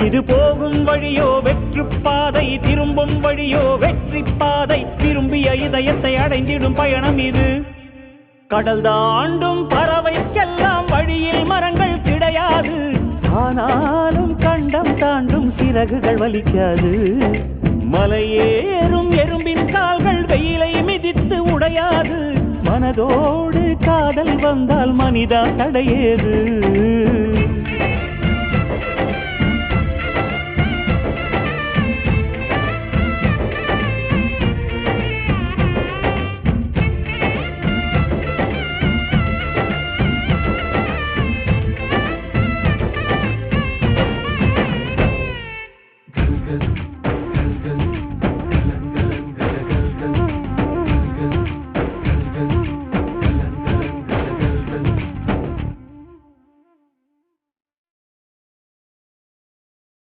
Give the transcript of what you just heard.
இது போகும் வழியோ வெற்று பாதை, திரும்பும் வழியோ வெற்றி பாதை. விரும்பிய இதயத்தை அடைந்திடும் பயணம் இது. கடல் தாண்டும் பறவைக்கெல்லாம் வழியில் மரங்கள் கிடையாது. ஆனாலும் கண்டம் தாண்டும் சிறகுகள் வலிக்காது. மலையேறும் எறும்பின் கால்கள் வெயிலை மிதித்து உடையாது. மனதோடு காதல் வந்தால் மனிதா தடையேது.